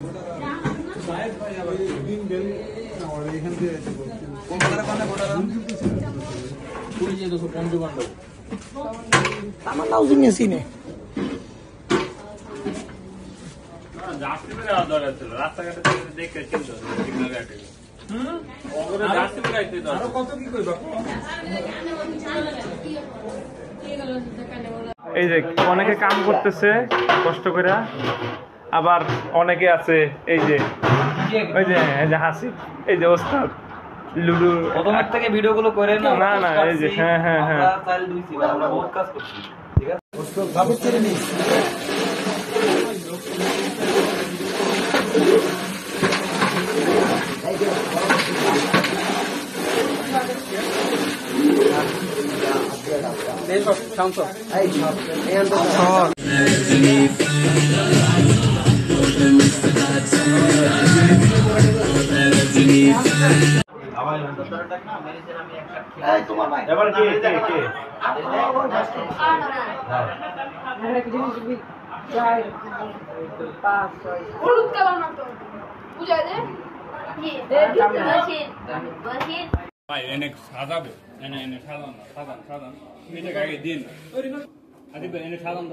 এই যে অনেকে কাম করতেছে কষ্ট করে, আবার অনেকে আছে এই যে ওই যে হাসি, এই যে ওস্তাদ লুডু প্রথমের থেকে ভিডিও গুলো করে না না এই যে হ্যাঁ হ্যাঁ হ্যাঁ আমরা বহুত কাজ করছি। ঠিক সাজাবে এনে সাজান সাজান এটা আগে দিন এনে সাজান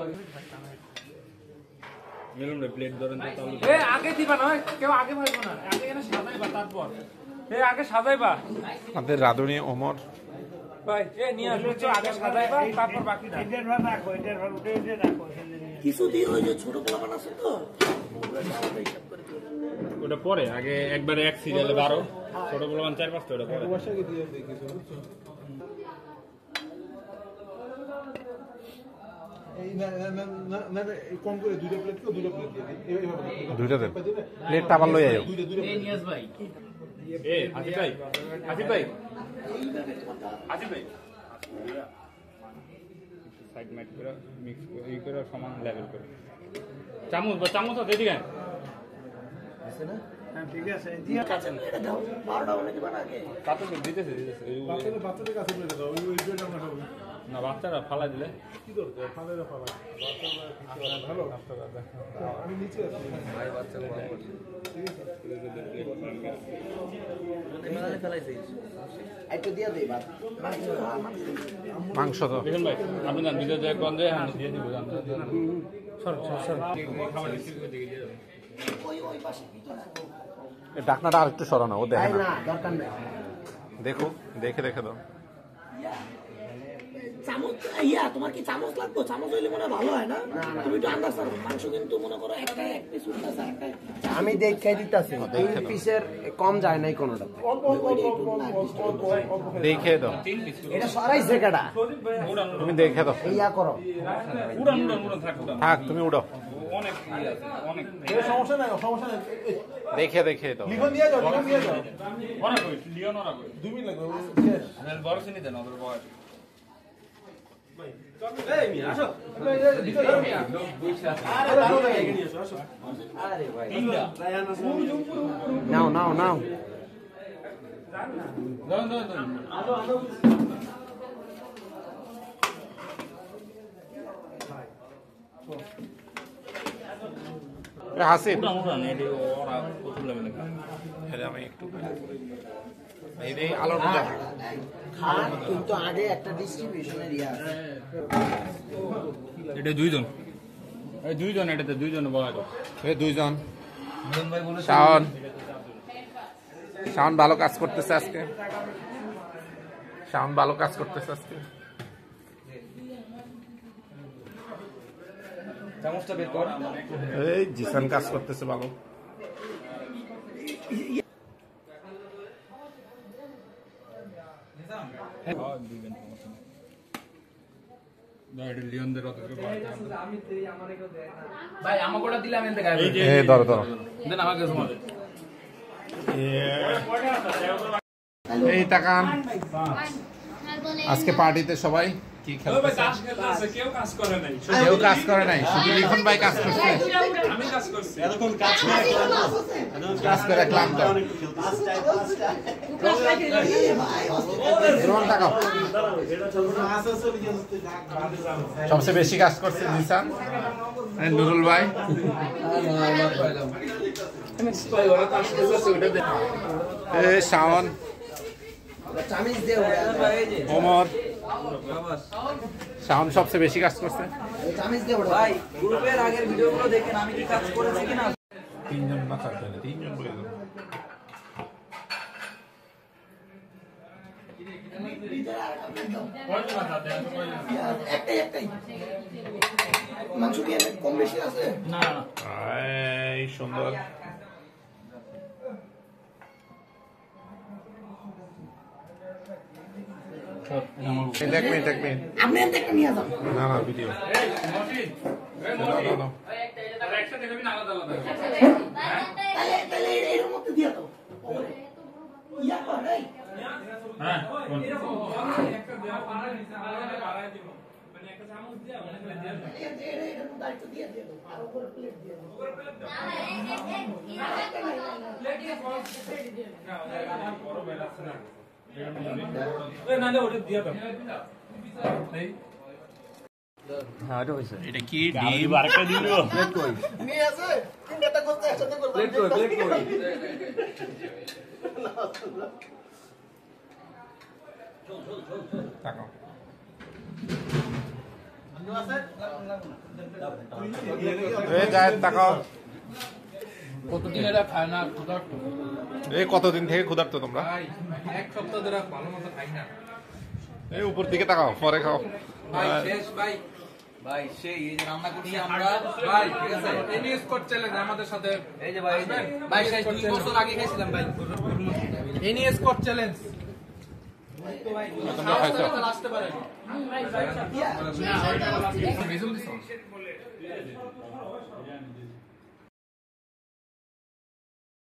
মেলুন প্লেট ধরেন তো আগে দিবা না, কেউ আগে ভাইবো না, আগে এনে সাজাইবা, তারপর আগে সাজাইবা। আমাদের রাধুনী ওমর ভাই নিয়ে আসছো, আগে সাজাইবা তারপর বাকি কিছু দিয়ে ওই যে ছোট পোলাপান আছে তো ওটা পরে, আগে একবারে এক সিরিয়ালে 12 ছোট পোলাপান 4-5টা ওটা পরে। দুইটা দেন, প্লেটটা আবার লই আইও। আসিফ ভাই সাইড ম্যাট করে মিক্স করে সমান লেভেল করে চামচ আছে এদিকে আছে না? হ্যাঁ ঠিক আছে, দিয়া কাছেন এটা দাও 12টা বলে দিবা না আগে কাছে দিতেছে বাচ্চাদের কাছে বলে দাও, ওই দুইটা না হবে না, বাচ্চারা ফালা দিলে কি দরকার, ফালা ভালো আমি নিচে আছি ভাই, বাচ্চাকে ভালো করছি ঠিক মেলালে ফেলাইছিস একটু দিয়া দেই বাদ মাংস তো দেখুন ভাই, আপনি জান ভিডিও যে কোন যে আমি দিয়ে দিব, জান সর খাবার দিকে দিয়ে দাও, ওই পাশে ডাকনাটা আরেকটু সরানো, ও দেখে না, দরকার নেই। দেখো দেখে দাও। চামচ তোমার কি চামচ লাগবে? চামচ হইলে মনে ভালো হয় না? তুমি একটু আন্দাজ করো, মাংস কিন্তু মনে করো একটা এক পিস উঠতেছে, একটা আমি দেখে দিতেছি দুই পিসের কম যায় নাই কোনোটা, দেখে দাও, এটা সরাইছে কেডা, তুমি দেখে দাও, ইয়া করো উড়ান থাক তুমি উড়ো, অনেক অনেক সমস্যা নাই দেখে দাও। লিখন দিয়ে যাও অনেক লিওন ওরা 2 মিনিট লাগবে শেষ বড় চিনি দেন ওদের বয় এই মি আসো আরে ভাই নাও হাসিফ আমি একটু এই আলোর কিন্তু আগে একটা ডিস্ট্রিবিউশনের ইয়া আছে, এটা দুইজন এটাতে দুইজন বয়, দুইজন শাওন ভালো কাজ করতেছে আজকে, চামচটা বের কর, এই জিসান কাজ করতেছে ভালো। ভাই আমাকে ওটা দিলাম এনতে গায়, এই ধরো দেন আমাকে তোমাদের এই তাকান, আজকে পার্টিতে সবাই কি খেলতেছে? কেউ কাজ করে নাই, শুধু লিখন ভাই কাজ করছে, আমি কাজ করছি, কাজ করে ক্লান্ত। সবচেয়ে বেশি কাজ করছে জিসান, নুরুল ভাই। শাওন, চামিচ দিয়ে ওমর, শাওন সবচেয়ে বেশি কাজ করছে। চামিচ দিয়ে ভাই গ্রুপের আগের ভিডিওগুলো দেখেন আমি কি কাজ করেছি কিনা। তিনজন না থাকবে না, তিনজন বলে দেবো। একটাই মাংস কি কম বেশি আছে? এই সুন্দর। এক মিনিট, এক মিনিট। আপনি একটা নিয়ে যান। না না ভিডিও তাহলে এর মধ্যে দিয়ে দাও। ইয়া কর এই দায়িত্ব দিয়ে দিয়ে দাও। আর উপরে প্লেট দিয়ে দাও। এটা কি ডিম? নিয়ে আছে তিনটা করতে একসাথে করব। তাকাও। এই যায় তাকাও। কতদিন এরা খায় না ক্ষুধার্ত এই কতদিন থেকে ক্ষুধার্ত তোমরা? ভাই, এক সপ্তাহ ধরে ভালো মতো খাই না এই উপর দিকে তাকাও, পরে খাও। ভাই। শেষ ভাই। ভাই সেই এই যে রান্না করছি আমরা ভাই, ঠিক আছে এনি স্কট চ্যালেঞ্জ আমাদের সাথে। এই যে ভাই, ভাই সেই 2 বছর আগে খাইছিলাম ভাই এনি স্কট চ্যালেঞ্জ। তোমরা খাইছো? আসতে পারে ভাই ভাই